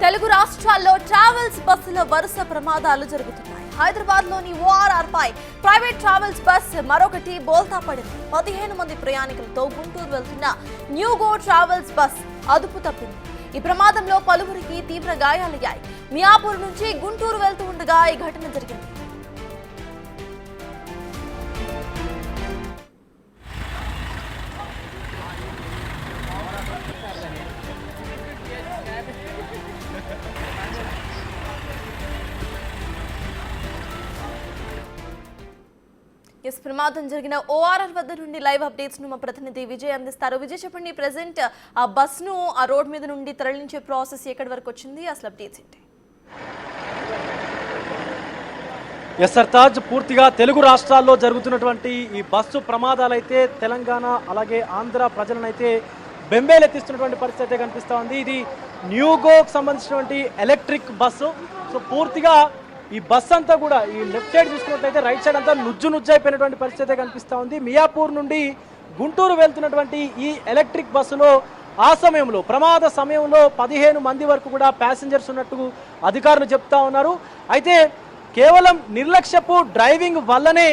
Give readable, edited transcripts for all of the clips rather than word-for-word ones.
తెలుగు రాష్ట్రాల్లో ట్రావెల్స్ బస్సుల వరుస ప్రమాదాలు జరుగుతున్నాయి. హైదరాబాద్లోని ఓఆర్ఆర్ పై ప్రైవేట్ ట్రావెల్స్ బస్ మరొకటి బోల్తా పడింది. 15 మంది ప్రయాణికులతో గుంటూరు వెళ్తున్న న్యూగో ట్రావెల్స్ బస్ అదుపు తప్పింది. ఈ ప్రమాదంలో పలువురికి తీవ్ర గాయాలయ్యాయి. మియాపూర్ నుంచి గుంటూరు వెళ్తూ ఉండగా ఈ ఘటన జరిగింది. ప్రమాదం జరిగిన ఓఆర్ఆర్ వద్ద నుండి లైవ్ అప్డేట్స్ ను మా ప్రతినిధి విజయ్ అందిస్తారు. విజయ్, చెప్పండి, ప్రెసెంట్ ఆ బస్ ను ఆ రోడ్ మీద నుండి తరలించే ప్రాసెస్ ఎక్కడి వరకు వచ్చింది, అసలు అప్డేట్స్ ఏంటి? సర్తాజ్, పూర్తిగా తెలుగు రాష్ట్రాల్లో జరుగుతున్నటువంటి ఈ బస్సు ప్రమాదాలైతే తెలంగాణ అలాగే ఆంధ్ర ప్రజలనైతే బెంబేలెత్తిస్తున్నటువంటి పరిస్థితి అయితే కనిపిస్తూ ఉంది. ఇది న్యూగోకి సంబంధించినటువంటి ఎలక్ట్రిక్ బస్సు. సో పూర్తిగా ఈ బస్ అంతా కూడా ఈ లెఫ్ట్ సైడ్ చూసుకున్నట్లయితే రైట్ సైడ్ అంతా నుజ్జు అయిపోయినటువంటి పరిస్థితి కనిపిస్తూ ఉంది. మియాపూర్ నుండి గుంటూరు వెళ్తున్నటువంటి ఈ ఎలక్ట్రిక్ బస్సులో ఆ సమయంలో ప్రమాద సమయంలో 15 మంది వరకు కూడా ప్యాసింజర్స్ ఉన్నట్టు అధికారులు చెప్తా ఉన్నారు. అయితే కేవలం నిర్లక్ష్యపు డ్రైవింగ్ వల్లనే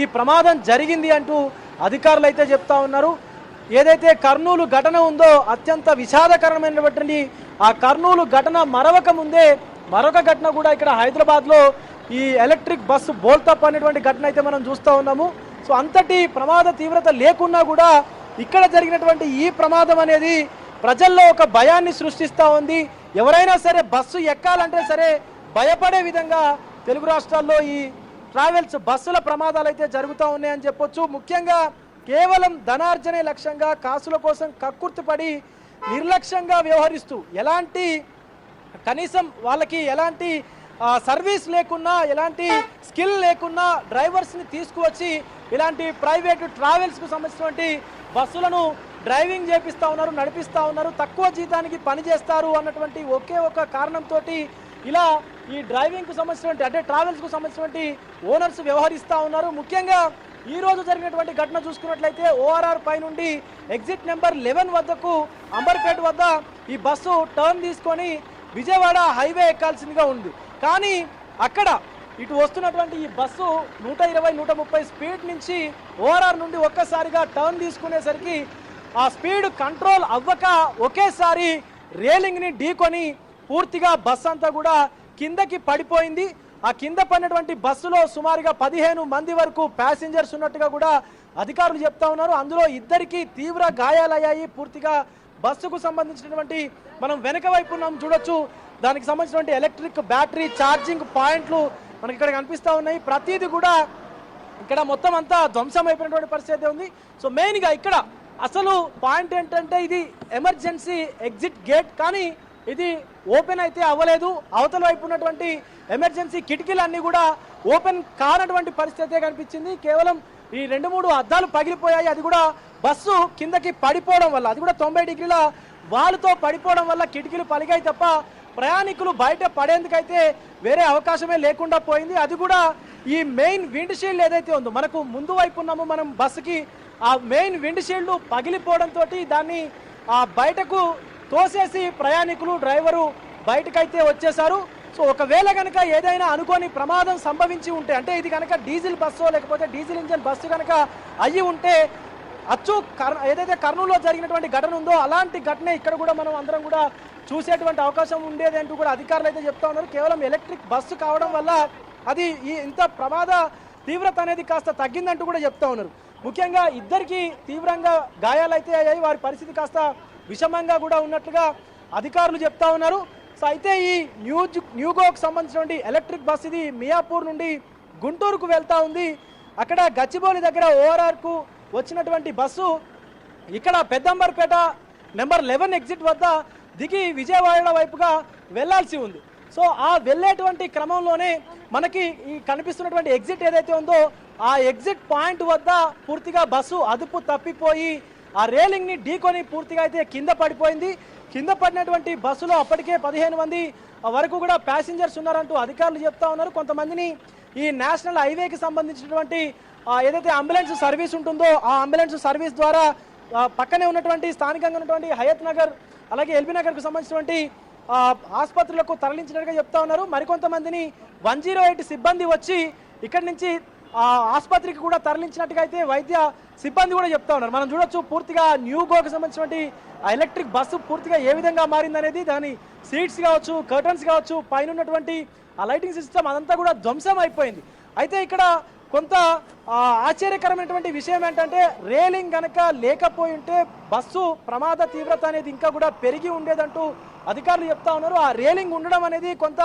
ఈ ప్రమాదం జరిగింది అంటూ అధికారులు అయితే చెప్తా ఉన్నారు. ఏదైతే కర్నూలు ఘటన ఉందో అత్యంత విషాదకరమైనటువంటి ఆ కర్నూలు ఘటన మరవక ముందే మరొక ఘటన కూడా ఇక్కడ హైదరాబాద్లో ఈ ఎలక్ట్రిక్ బస్సు బోల్తప్ అనేటువంటి ఘటన అయితే మనం చూస్తూ ఉన్నాము. సో అంతటి ప్రమాద తీవ్రత లేకున్నా కూడా ఇక్కడ జరిగినటువంటి ఈ ప్రమాదం అనేది ప్రజల్లో ఒక భయాన్ని సృష్టిస్తూ ఉంది. ఎవరైనా సరే బస్సు ఎక్కాలంటే సరే భయపడే విధంగా తెలుగు రాష్ట్రాల్లో ఈ ట్రావెల్స్ బస్సుల ప్రమాదాలు అయితే జరుగుతూ ఉన్నాయని చెప్పొచ్చు. ముఖ్యంగా కేవలం ధనార్జనే లక్ష్యంగా కాసుల కోసం కక్కుర్తిపడి నిర్లక్ష్యంగా వ్యవహరిస్తూ ఎలాంటి కనీసం వాళ్ళకి ఎలాంటి సర్వీస్ లేకున్నా ఎలాంటి స్కిల్ లేకున్నా డ్రైవర్స్ని తీసుకువచ్చి ఇలాంటి ప్రైవేటు ట్రావెల్స్కు సంబంధించినటువంటి బస్సులను డ్రైవింగ్ చేపిస్తూ ఉన్నారు, నడిపిస్తూ ఉన్నారు. తక్కువ జీతానికి పని చేస్తారు అన్నటువంటి ఒకే ఒక కారణంతో ఇలా ఈ డ్రైవింగ్కు సంబంధించినటువంటి అంటే ట్రావెల్స్కు సంబంధించినటువంటి ఓనర్స్ వ్యవహరిస్తూ ఉన్నారు. ముఖ్యంగా ఈ రోజు జరిగినటువంటి ఘటన చూసుకున్నట్లయితే ఓఆర్ఆర్ పై నుండి ఎగ్జిట్ నెంబర్ 11 వద్దకు అంబర్పేట వద్ద ఈ బస్సు టర్న్ తీసుకొని విజయవాడ హైవే ఎక్కాల్సిందిగా ఉంది. కానీ అక్కడ ఇటు వస్తున్నటువంటి ఈ బస్సు 120-130 స్పీడ్ నుంచి ఓఆర్ఆర్ నుండి ఒక్కసారిగా టర్న్ తీసుకునేసరికి ఆ స్పీడ్ కంట్రోల్ అవ్వక ఒకేసారి రేలింగ్ని ఢీకొని పూర్తిగా బస్సు అంతా కూడా కిందకి పడిపోయింది. ఆ కింద పడినటువంటి బస్సులో సుమారుగా 15 మంది వరకు ప్యాసింజర్స్ ఉన్నట్టుగా కూడా అధికారులు చెప్తా ఉన్నారు. అందులో ఇద్దరికి తీవ్ర గాయాలయ్యాయి. పూర్తిగా బస్సుకు సంబంధించినటువంటి మనం వెనక వైపు చూడొచ్చు, దానికి సంబంధించినటువంటి ఎలక్ట్రిక్ బ్యాటరీ ఛార్జింగ్ పాయింట్లు మనకి ఇక్కడ కనిపిస్తూ ఉన్నాయి. ప్రతిదీ కూడా ఇక్కడ మొత్తం అంతా ధ్వంసం అయిపోయినటువంటి పరిస్థితి ఉంది. సో మెయిన్గా ఇక్కడ అసలు పాయింట్ ఏంటంటే ఇది ఎమర్జెన్సీ ఎగ్జిట్ గేట్, కానీ ఇది ఓపెన్ అయితే అవ్వలేదు. అవతల వైపు ఉన్నటువంటి ఎమర్జెన్సీ కిటికీలన్నీ కూడా ఓపెన్ కానటువంటి పరిస్థితి కనిపించింది. కేవలం ఈ 2-3 అద్దాలు పగిలిపోయాయి. అది కూడా బస్సు కిందకి పడిపోవడం వల్ల, అది కూడా 90 డిగ్రీల వాలుతో పడిపోవడం వల్ల కిటికీలు పలిగాయి తప్ప ప్రయాణికులు బయట పడేందుకైతే వేరే అవకాశమే లేకుండా పోయింది. అది కూడా ఈ మెయిన్ విండ్ షీల్డ్ ఏదైతే ఉందో మనకు ముందు వైపు ఉన్నామో మనం బస్సుకి, ఆ మెయిన్ విండ్ షీల్డ్ పగిలిపోవడంతో దాన్ని బయటకు తోసేసి ప్రయాణికులు డ్రైవరు బయటకైతే వచ్చేశారు. సో ఒకవేళ కనుక ఏదైనా అనుకోని ప్రమాదం సంభవించి ఉంటే, అంటే ఇది కనుక డీజిల్ బస్సు లేకపోతే డీజిల్ ఇంజన్ బస్సు కనుక అయ్యి ఉంటే అచ్చు ఏదైతే కర్నూలులో జరిగినటువంటి ఘటన ఉందో అలాంటి ఘటనే ఇక్కడ కూడా మనం అందరం కూడా చూసేటువంటి అవకాశం ఉండేది అంటూ కూడా అధికారులు అయితే చెప్తా ఉన్నారు. కేవలం ఎలక్ట్రిక్ బస్సు కావడం వల్ల అది ఇంత ప్రమాద తీవ్రత అనేది కాస్త తగ్గిందంటూ కూడా చెప్తా ఉన్నారు. ముఖ్యంగా ఇద్దరికి తీవ్రంగా గాయాలైతే అయ్యాయి. వారి పరిస్థితి కాస్త విషమంగా కూడా ఉన్నట్లుగా అధికారులు చెప్తా ఉన్నారు. సో అయితే ఈ న్యూగోకు సంబంధించినటువంటి ఎలక్ట్రిక్ బస్ ఇది మియాపూర్ నుండి గుంటూరుకు వెళ్తా ఉంది. అక్కడ గచ్చిబౌలి దగ్గర ఓఆర్ఆర్కు వచ్చినటువంటి బస్సు ఇక్కడ పెద్దంబర్పేట నెంబర్ 11 ఎగ్జిట్ వద్ద దిగి విజయవాడ వైపుగా వెళ్లాల్సి ఉంది. సో ఆ వెళ్ళేటువంటి క్రమంలోనే మనకి ఈ కనిపిస్తున్నటువంటి ఎగ్జిట్ ఏదైతే ఉందో ఆ ఎగ్జిట్ పాయింట్ వద్ద పూర్తిగా బస్సు అదుపు తప్పిపోయి ఆ రేలింగ్ని ఢీకొని పూర్తిగా అయితే కింద పడిపోయింది. కింద పడినటువంటి బస్సులో అప్పటికే 15 మంది వరకు కూడా ప్యాసింజర్స్ ఉన్నారంటూ అధికారులు చెప్తా ఉన్నారు. కొంతమందిని ఈ నేషనల్ హైవేకి సంబంధించినటువంటి ఏదైతే అంబులెన్స్ సర్వీస్ ఉంటుందో ఆ అంబులెన్స్ సర్వీస్ ద్వారా పక్కనే ఉన్నటువంటి స్థానికంగా ఉన్నటువంటి హయత్ నగర్ అలాగే ఎల్బీ నగర్కు సంబంధించినటువంటి ఆసుపత్రులకు తరలించినట్టుగా చెప్తా ఉన్నారు. మరికొంతమందిని 108 సిబ్బంది వచ్చి ఇక్కడి నుంచి ఆసుపత్రికి కూడా తరలించినట్టుగా అయితే వైద్య సిబ్బంది కూడా చెప్తా ఉన్నారు. మనం చూడొచ్చు పూర్తిగా న్యూగోకి సంబంధించినటువంటి ఎలక్ట్రిక్ బస్సు పూర్తిగా ఏ విధంగా మారిందనేది, దాని సీట్స్ కావచ్చు, కర్టన్స్ కావచ్చు, పైన ఉన్నటువంటి ఆ లైటింగ్ సిస్టమ్ అదంతా కూడా ధ్వంసం అయిపోయింది. అయితే ఇక్కడ కొంత ఆశ్చర్యకరమైనటువంటి విషయం ఏంటంటే రేలింగ్ కనుక లేకపోయి ఉంటే బస్సు ప్రమాద తీవ్రత అనేది ఇంకా కూడా పెరిగి ఉండేదంటూ అధికారులు చెప్తా ఉన్నారు. ఆ రేలింగ్ ఉండడం అనేది కొంత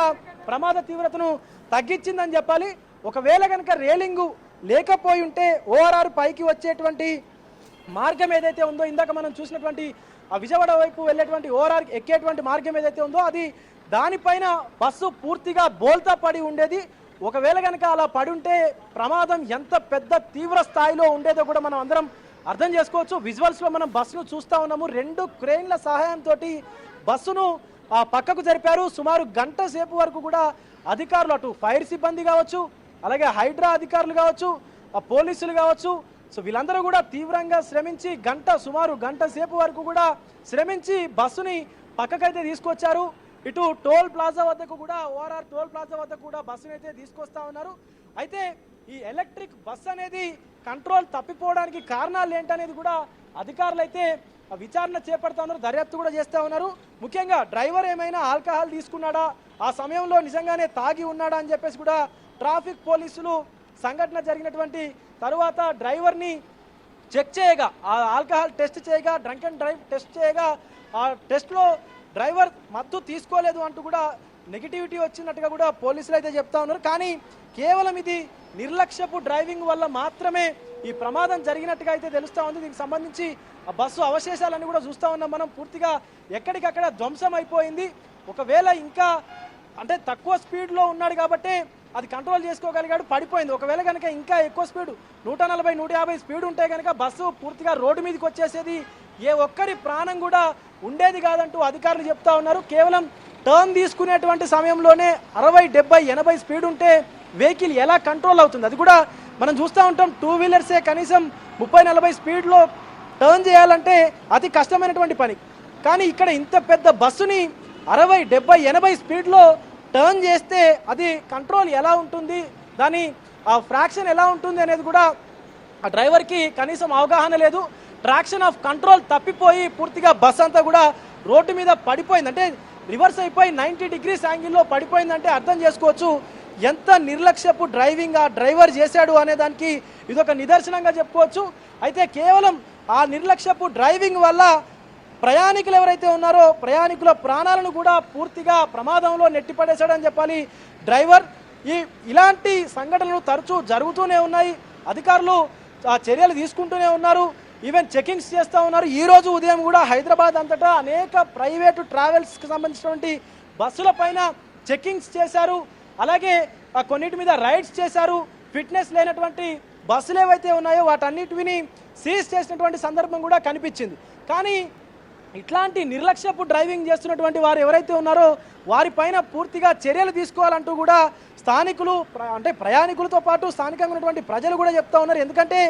ప్రమాద తీవ్రతను తగ్గించిందని చెప్పాలి. ఒకవేళ కనుక రేలింగ్ లేకపోయి ఉంటే ఓఆర్ఆర్ పైకి వచ్చేటువంటి మార్గం ఏదైతే ఉందో, ఇందాక మనం చూసినటువంటి ఆ విజయవాడ వైపు వెళ్ళేటువంటి ఓఆర్ఆర్ ఎక్కేటువంటి మార్గం ఏదైతే ఉందో అది దానిపైన బస్సు పూర్తిగా బోల్తా పడి ఉండేది. ఒకవేళ కనుక అలా పడి ఉంటే ప్రమాదం ఎంత పెద్ద తీవ్ర స్థాయిలో ఉండేదో కూడా మనం అందరం అర్థం చేసుకోవచ్చు. విజువల్స్లో మనం బస్సును చూస్తూ ఉన్నాము. 2 క్రేన్ల సహాయంతో బస్సును పక్కకు జరిపారు. సుమారు గంట సేపు వరకు కూడా అధికారులు, అటు ఫైర్ సిబ్బంది కావచ్చు, అలాగే హైడ్రా అధికారులు కావచ్చు, పోలీసులు కావచ్చు, సో వీళ్ళందరూ కూడా తీవ్రంగా శ్రమించి సుమారు గంట సేపు వరకు కూడా శ్రమించి బస్సుని పక్కకైతే తీసుకొచ్చారు. ఇటు టోల్ ప్లాజా వద్దకు కూడా, ఓఆర్ఆర్ టోల్ ప్లాజా వద్దకు కూడా బస్సుని అయితే తీసుకొస్తా ఉన్నారు. అయితే ఈ ఎలక్ట్రిక్ బస్ అనేది కంట్రోల్ తప్పిపోవడానికి కారణాలు ఏంటనేది కూడా అధికారులు అయితే విచారణ చేపడతా ఉన్నారు, దర్యాప్తు కూడా చేస్తూ ఉన్నారు. ముఖ్యంగా డ్రైవర్ ఏమైనా ఆల్కహాల్ తీసుకున్నాడా, ఆ సమయంలో నిజంగానే తాగి ఉన్నాడా అని చెప్పేసి కూడా ట్రాఫిక్ పోలీసులు సంఘటన జరిగినటువంటి తరువాత డ్రైవర్ని చెక్ చేయగా, ఆ ఆల్కహాల్ టెస్ట్ చేయగా, డ్రంక్ అండ్ డ్రైవ్ టెస్ట్ చేయగా ఆ టెస్ట్లో డ్రైవర్ మత్తు తీసుకోలేదు అంటూ కూడా నెగిటివిటీ వచ్చినట్టుగా కూడా పోలీసులు అయితే చెప్తా ఉన్నారు. కానీ కేవలం ఇది నిర్లక్ష్యపు డ్రైవింగ్ వల్ల మాత్రమే ఈ ప్రమాదం జరిగినట్టుగా అయితే తెలుస్తూ ఉంది. దీనికి సంబంధించి ఆ బస్సు అవశేషాలన్నీ కూడా చూస్తూ ఉన్నాం మనం. పూర్తిగా ఎక్కడికక్కడ ధ్వంసం అయిపోయింది. ఒకవేళ ఇంకా అంటే తక్కువ స్పీడ్లో ఉన్నాడు కాబట్టి అది కంట్రోల్ చేసుకోగలిగాడు, పడిపోయింది. ఒకవేళ కనుక ఇంకా ఎక్కువ స్పీడ్ 140, 150 స్పీడ్ ఉంటే కనుక బస్సు పూర్తిగా రోడ్డు మీదకి వచ్చేసేది, ఏ ఒక్కరి ప్రాణం కూడా ఉండేది కాదంటూ అధికారులు చెప్తా ఉన్నారు. కేవలం టర్న్ తీసుకునేటువంటి సమయంలోనే 60, 70, 80 స్పీడ్ ఉంటే వెహికల్ ఎలా కంట్రోల్ అవుతుంది? అది కూడా మనం చూస్తూ ఉంటాం. 2 వీలర్సే కనీసం 30, 40 స్పీడ్లో టర్న్ చేయాలంటే అతి కష్టమైనటువంటి పని. కానీ ఇక్కడ ఇంత పెద్ద బస్సుని 60, 70, 80 స్పీడ్లో టర్న్ చేస్తే అది కంట్రోల్ ఎలా ఉంటుంది, దాని ఆ ఫ్రాక్షన్ ఎలా ఉంటుంది అనేది కూడా ఆ డ్రైవర్కి కనీసం అవగాహన లేదు. ట్రాక్షన్ ఆఫ్ కంట్రోల్ తప్పిపోయి పూర్తిగా బస్ అంతా కూడా రోడ్డు మీద పడిపోయింది. అంటే రివర్స్ అయిపోయి 90 డిగ్రీస్ యాంగిల్లో పడిపోయిందంటే అర్థం చేసుకోవచ్చు ఎంత నిర్లక్ష్యపు డ్రైవింగ్ ఆ డ్రైవర్ చేశాడు అనే దానికి ఇదొక నిదర్శనంగా చెప్పుకోవచ్చు. అయితే కేవలం ఆ నిర్లక్ష్యపు డ్రైవింగ్ వల్ల ప్రయాణికులు ఎవరైతే ఉన్నారో ప్రయాణికుల ప్రాణాలను కూడా పూర్తిగా ప్రమాదంలో నెట్టిపడేశాడని చెప్పాలి డ్రైవర్. ఇలాంటి సంఘటనలు తరచూ జరుగుతూనే ఉన్నాయి. అధికారులు చర్యలు తీసుకుంటూనే ఉన్నారు, ఈవెన్ చెకింగ్స్ చేస్తూ ఉన్నారు. ఈరోజు ఉదయం కూడా హైదరాబాద్ అంతటా అనేక ప్రైవేటు ట్రావెల్స్కి సంబంధించినటువంటి బస్సుల పైన చెకింగ్స్ చేశారు. అలాగే కొన్నిటి మీద రైడ్స్ చేశారు. ఫిట్నెస్ లేనటువంటి బస్సులు ఏవైతే ఉన్నాయో వాటన్నిటిని సీజ్ చేసినటువంటి సందర్భం కూడా కనిపించింది. కానీ ఇట్లాంటి నిర్లక్ష్యపు డ్రైవింగ్ చేస్తున్నటువంటి వారు ఎవరైతే ఉన్నారో వారిపైన పూర్తిగా చర్యలు తీసుకోవాలంటూ కూడా స్థానికులు, అంటే ప్రయాణికులతో పాటు స్థానికంగా ఉన్నటువంటి ప్రజలు కూడా చెప్తా ఉన్నారు. ఎందుకంటే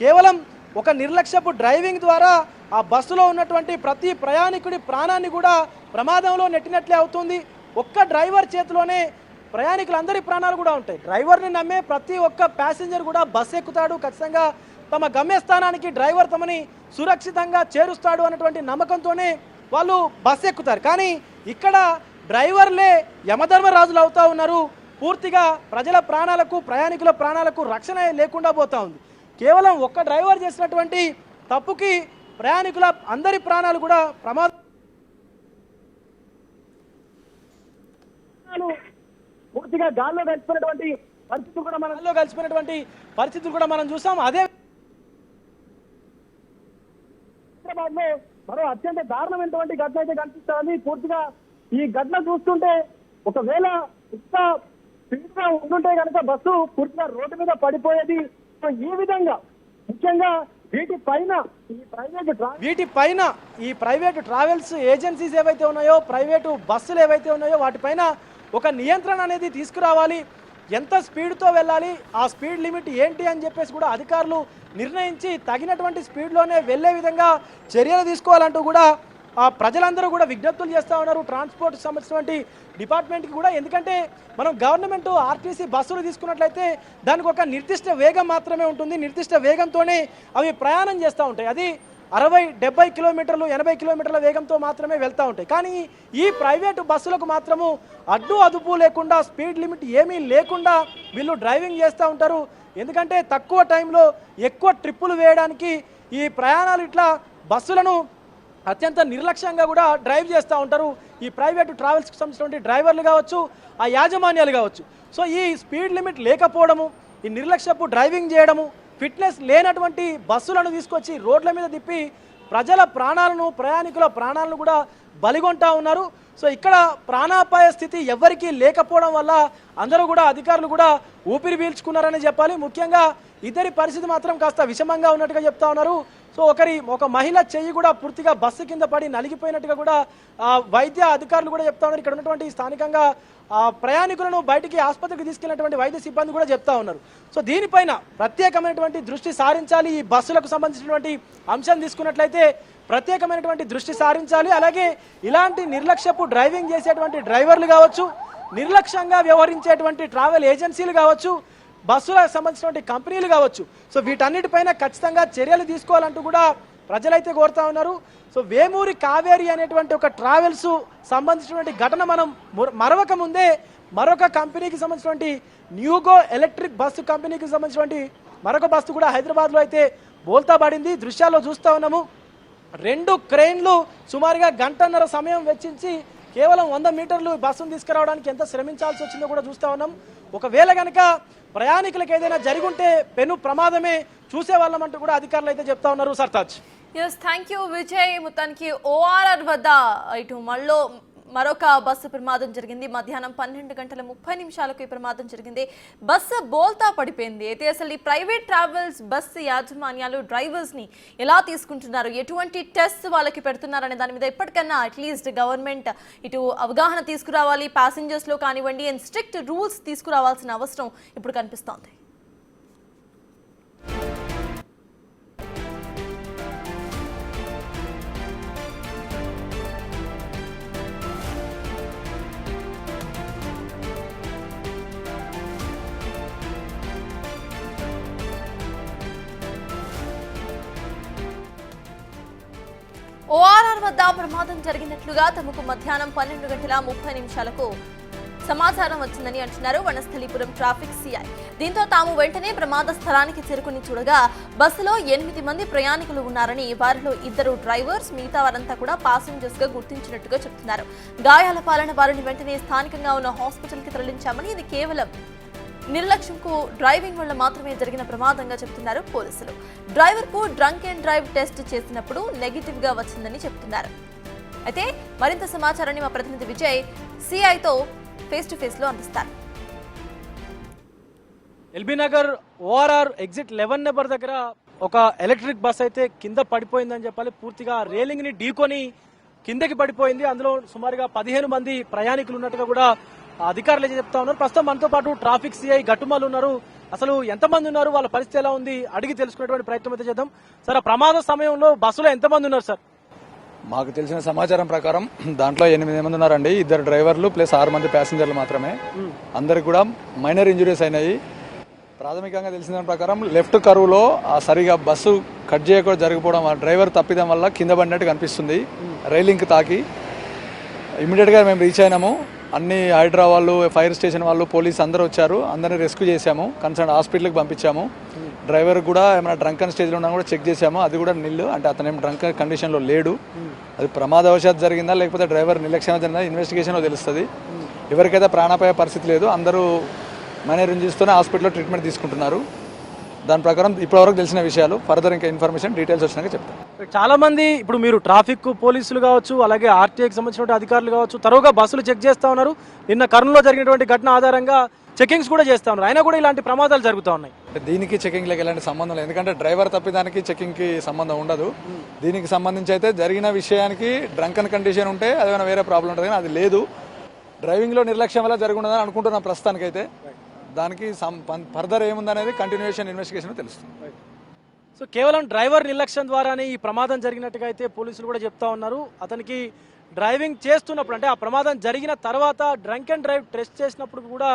కేవలం ఒక నిర్లక్ష్యపు డ్రైవింగ్ ద్వారా ఆ బస్సులో ఉన్నటువంటి ప్రతి ప్రయాణికుడి ప్రాణాన్ని కూడా ప్రమాదంలో నెట్టినట్లే అవుతుంది. ఒక్క డ్రైవర్ చేతిలోనే ప్రయాణికులందరి ప్రాణాలు కూడా ఉంటాయి. డ్రైవర్ని నమ్మే ప్రతి ఒక్క ప్యాసింజర్ కూడా బస్సు ఎక్కుతాడు, ఖచ్చితంగా తమ గమ్యస్థానానికి డ్రైవర్ తమని సురక్షితంగా చేరుస్తాడు అన్నటువంటి నమ్మకంతోనే వాళ్ళు బస్సు ఎక్కుతారు. కానీ ఇక్కడ డ్రైవర్లే యమధర్మరాజులు అవుతా ఉన్నారు. పూర్తిగా ప్రజల ప్రాణాలకు, ప్రయాణికుల ప్రాణాలకు రక్షణ లేకుండా పోతా ఉంది. కేవలం ఒక్క డ్రైవర్ చేసినటువంటి తప్పుకి ప్రయాణికుల అందరి ప్రాణాలు కూడా పూర్తిగా గాల్లో కలిసిపోయినటువంటి పరిస్థితులు కూడా మనం చూసాం. అదే హైదరాబాద్లో మరో అత్యంత దారుణమైనటువంటి ఘటన అయితే కనిపిస్తుంది. పూర్తిగా ఈ ఘటన చూస్తుంటే ఒకవేళ ఇంత స్పీడ్గా ఉంటుంటే కనుక బస్సు పూర్తిగా రోడ్డు మీద పడిపోయేది. ఈ విధంగా ముఖ్యంగా వీటిపైన ఈ ప్రైవేటు ట్రావెల్స్ ఏజెన్సీస్ ఏవైతే ఉన్నాయో, ప్రైవేటు బస్సులు ఏవైతే ఉన్నాయో వాటిపైన ఒక నియంత్రణ అనేది తీసుకురావాలి. ఎంత స్పీడ్తో వెళ్ళాలి, ఆ స్పీడ్ లిమిట్ ఏంటి అని చెప్పేసి కూడా అధికారులు నిర్ణయించి తగినటువంటి స్పీడ్లోనే వెళ్ళే విధంగా చర్యలు తీసుకోవాలంటూ కూడా ప్రజలందరూ కూడా విజ్ఞప్తులు చేస్తూ ఉన్నారు ట్రాన్స్పోర్ట్ సంబంధించినటువంటి డిపార్ట్మెంట్కి కూడా. ఎందుకంటే మనం గవర్నమెంట్ ఆర్టీసీ బస్సులు తీసుకున్నట్లయితే దానికి ఒక నిర్దిష్ట వేగం మాత్రమే ఉంటుంది, నిర్దిష్ట వేగంతోనే అవి ప్రయాణం చేస్తూ ఉంటాయి. అది 60-70 కిలోమీటర్లు 80 కిలోమీటర్ల వేగంతో మాత్రమే వెళ్తూ ఉంటాయి. కానీ ఈ ప్రైవేటు బస్సులకు మాత్రము అడ్డు అదుపు లేకుండా, స్పీడ్ లిమిట్ ఏమీ లేకుండా వీళ్ళు డ్రైవింగ్ చేస్తూ ఉంటారు. ఎందుకంటే తక్కువ టైంలో ఎక్కువ ట్రిప్పులు వేయడానికి ఈ ప్రయాణాలు ఇట్లా బస్సులను అత్యంత నిర్లక్ష్యంగా కూడా డ్రైవ్ చేస్తూ ఉంటారు ఈ ప్రైవేటు ట్రావెల్స్కి సంబంధించినటువంటి డ్రైవర్లు కావచ్చు, ఆ యాజమాన్యాలు కావచ్చు. సో ఈ స్పీడ్ లిమిట్ లేకపోవడము, ఈ నిర్లక్ష్యపు డ్రైవింగ్ చేయడము, ఫిట్నెస్ లేనటువంటి బస్సులను తీసుకొచ్చి రోడ్ల మీద తిప్పి ప్రజల ప్రాణాలను, ప్రయాణికుల ప్రాణాలను కూడా బలిగొంటా ఉన్నారు. సో ఇక్కడ ప్రాణాపాయ స్థితి ఎవరికీ లేకపోవడం వల్ల అందరూ కూడా అధికారులు కూడా ఊపిరి పీల్చుకున్నారని చెప్పాలి. ముఖ్యంగా ఇద్దరి పరిస్థితి మాత్రం కాస్త విషమంగా ఉన్నట్టుగా చెప్తా ఉన్నారు. సో ఒక మహిళ చెయ్యి కూడా పూర్తిగా బస్సు కింద పడి నలిగిపోయినట్టుగా కూడా వైద్య అధికారులు కూడా చెప్తా ఉన్నారు. ఇక్కడ ఉన్నటువంటి స్థానికంగా ప్రయాణికులను బయటికి ఆసుపత్రికి తీసుకెళ్లినటువంటి వైద్య సిబ్బంది కూడా చెప్తా ఉన్నారు. సో దీనిపైన ప్రత్యేకమైనటువంటి దృష్టి సారించాలి. ఈ బస్సులకు సంబంధించినటువంటి అంశం తీసుకున్నట్లయితే ప్రత్యేకమైనటువంటి దృష్టి సారించాలి. అలాగే ఇలాంటి నిర్లక్ష్యపు డ్రైవింగ్ చేసేటువంటి డ్రైవర్లు కావచ్చు, నిర్లక్ష్యంగా వ్యవహరించేటువంటి ట్రావెల్ ఏజెన్సీలు కావచ్చు, బస్సులకు సంబంధించినటువంటి కంపెనీలు కావచ్చు, సో వీటన్నిటిపైన ఖచ్చితంగా చర్యలు తీసుకోవాలంటూ కూడా ప్రజలైతే కోరుతా ఉన్నారు. సో వేమూరి కావేరి అనేటువంటి ఒక ట్రావెల్స్ సంబంధించినటువంటి ఘటన మనం మరొక ముందే మరొక కంపెనీకి సంబంధించినటువంటి న్యూగో ఎలక్ట్రిక్ బస్సు కంపెనీకి సంబంధించినటువంటి మరొక బస్సు కూడా హైదరాబాద్లో అయితే బోల్తా పడింది. దృశ్యాల్లో చూస్తూ ఉన్నాము. 2 క్రెయిన్లు సుమారుగా గంటన్నర సమయం వెచ్చించి కేవలం 100 మీటర్లు బస్సును తీసుకురావడానికి ఎంత శ్రమించాల్సి వచ్చిందో కూడా చూస్తూ ఉన్నాం. ఒకవేళ కనుక ప్రయాణికులకు ఏదైనా జరుగుంటే పెను ప్రమాదమే చూసేవాళ్ళమంటూ కూడా అధికారులు అయితే చెప్తా ఉన్నారు. Sartaj. Yes, thank you Vijay. మొత్తానికి ORR వద్ద ఇటు మరొక బస్సు ప్రమాదం జరిగింది. మధ్యాహ్నం 12:30 ఈ ప్రమాదం జరిగింది. బస్సు బోల్తా పడిపోయింది. అయితే అసలు ఈ ప్రైవేట్ ట్రావెల్స్ బస్సు యాజమాన్యాలు డ్రైవర్స్ ని ఎలా తీసుకుంటున్నారు, ఎటువంటి టెస్ట్ వాళ్ళకి పెడుతున్నారు అనే దాని మీద ఎప్పటికన్నా అట్లీస్ట్ గవర్నమెంట్ ఇటు అవగాహన తీసుకురావాలి, ప్యాసింజర్స్ లో కానివ్వండి, అండ్ స్ట్రిక్ట్ రూల్స్ తీసుకురావాల్సిన అవసరం ఇప్పుడు కనిపిస్తోంది. ORR వద్ద ప్రమాదం జరిగినట్లుగా తమకు మధ్యాహ్నం 12:30 సమాచారం వచ్చిందని అంటున్నారు వనస్థలిపురం ట్రాఫిక్ సిఐ. దీంతో తాము వెంటనే ప్రమాద స్థలానికి చేరుకుని చూడగా బస్సులో 8 మంది ప్రయాణికులు ఉన్నారని, వారిలో 2 డ్రైవర్స్, మిగతా వారంతా కూడా పాసెంజర్స్ గా గుర్తించినట్టుగా చెప్తున్నారు. గాయాల పాలన వారిని వెంటనే స్థానికంగా ఉన్న హాస్పిటల్ కి తరలించామని, ఇది కేవలం నిర్లక్ష్యంకు డ్రైవింగ్ వల్ల మాత్రమే జరిగిన ప్రమాదంగా చెప్తున్నారు పోలీసులు. డ్రైవర్ కు డ్రంక్ అండ్ డ్రైవ్ టెస్ట్ చేసినప్పుడు నెగిటివ్ గా వచ్చిందని చెప్తున్నారు. అయితే మరింత సమాచారాన్ని మా ప్రతినిధి విజయ్ సిఐతో ఫేస్ టు ఫేస్ లో అందిస్తారు. LB Nagar ORR exit 11 number దగ్గర ఒక ఎలక్ట్రిక్ బస్ అయితే కింద పడిపోయిందని చెప్పాలి. పూర్తిగా రేలింగ్ ని ఢీకొని కిందకి పడిపోయింది. అందులో సుమారుగా 15 మంది ప్రయాణికులు ఉన్నట్టుగా కూడా అధికారులు అయితే చెప్తా ఉన్నారు. ప్రస్తుతం మనతో పాటు ట్రాఫిక్ సిఐ గట్టుమల్ ఉన్నారు. అసలు ఎంతమంది ఉన్నారు, వాళ్ళ పరిస్థితి ఎలా ఉంది అడిగి తెలుసుకునేటువంటి ప్రయత్నం అయితే చేద్దాం. సార్, ఆ ప్రమాద సమయంలో బస్సులో ఎంతమంది ఉన్నారు సార్? మాకు తెలిసిన సమాచారం ప్రకారం దాంట్లో 8 మంది ఉన్నారండి. 2 డ్రైవర్లు ప్లస్ 6 మంది ప్యాసింజర్లు మాత్రమే. అందరికి కూడా మైనర్ ఇంజురీస్ అయినాయి. ప్రాథమికంగా తెలిసిన దాని ప్రకారం లెఫ్ట్ కరువులో సరిగా బస్సు కట్ చేయకుండా జరిగిపోవడం, డ్రైవర్ తప్పిదం వల్ల కింద పడినట్టు కనిపిస్తుంది. రైలింగ్కి తాకి ఇమీడియట్గా మేము రీచ్ అయినాము. అన్ని హైడ్రా వాళ్ళు, ఫైర్ స్టేషన్ వాళ్ళు, పోలీస్ అందరూ వచ్చారు. అందరినీ రెస్క్యూ చేశాము, కన్సర్న్ హాస్పిటల్కి పంపించాము. డ్రైవర్ కూడా ఏమైనా డ్రంకన్ స్టేజ్లో ఉన్నా కూడా చెక్ చేశాము. అది కూడా నిల్లు, అంటే అతను ఏం డ్రంకన్ కండిషన్లో లేడు. అది ప్రమాదవశాత్తు జరిగిందా లేకపోతే డ్రైవర్ నిర్లక్ష్యంగా జరిగిందా ఇన్వెస్టిగేషన్లో తెలుస్తుంది. ఎవరికైతే ప్రాణాపాయ పరిస్థితి లేదు. అందరూ మైనర్ ఇంజరీస్తోనే హాస్పిటల్లో ట్రీట్మెంట్ తీసుకుంటున్నారు. దాని ప్రకారం ఇప్పటివరకు తెలిసిన విషయాలు, ఫర్దర్ ఇంకా ఇన్ఫర్మేషన్ డీటెయిల్స్ వచ్చినాక చెప్తాను. చాలా మంది ఇప్పుడు మీరు ట్రాఫిక్ పోలీసులు కావచ్చు, అలాగే ఆర్టీఐకి సంబంధించిన అధికారులు కావచ్చు, తరువుగా బస్సులు చెక్ చేస్తా ఉన్నారు. నిన్న కర్నూలులో జరిగినటువంటి ఘటన ఆధారంగా చెకింగ్స్ కూడా చేస్తా ఉన్నారు. అయినా కూడా ఇలాంటి ప్రమాదాలు జరుగుతూ ఉన్నాయి. దీనికి చెకింగ్లకు ఎలాంటి సంబంధం లేదు, ఎందుకంటే డ్రైవర్ తప్పిదానికి చెకింగ్కి సంబంధం ఉండదు. దీనికి సంబంధించి అయితే జరిగిన విషయానికి డ్రంకన్ కండిషన్ ఉంటే అదేమైనా వేరే ప్రాబ్లం ఉంటుంది, కానీ అది లేదు. డ్రైవింగ్లో నిర్లక్ష్యం వల్ల జరుగుతుందని అనుకుంటున్నాం ప్రస్తుతానికైతే. దానికి ఫర్దర్ ఏముందనేది కంటిన్యూషన్ ఇన్వెస్టిగేషన్ తెలుస్తుంది. సో కేవలం డ్రైవర్ నిర్లక్ష్యం ద్వారానే ఈ ప్రమాదం జరిగినట్టుగా అయితే పోలీసులు కూడా చెప్తా ఉన్నారు. అతనికి డ్రైవింగ్ చేస్తున్నప్పుడు అంటే ఆ ప్రమాదం జరిగిన తర్వాత డ్రంక్ అండ్ డ్రైవ్ టెస్ట్ చేసినప్పుడు కూడా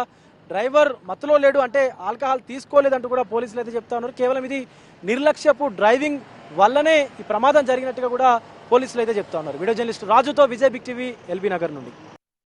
డ్రైవర్ మత్తులో లేడు, అంటే ఆల్కహాల్ తీసుకోలేదంటూ కూడా పోలీసులు అయితే చెప్తా ఉన్నారు. కేవలం ఇది నిర్లక్ష్యపు డ్రైవింగ్ వల్లనే ఈ ప్రమాదం జరిగినట్టుగా కూడా పోలీసులు అయితే చెప్తా ఉన్నారు. వీడియో జర్నలిస్ట్ రాజుతో విజయ్ బిగ్ టీవీ, ఎల్బీ నగర్ నుండి.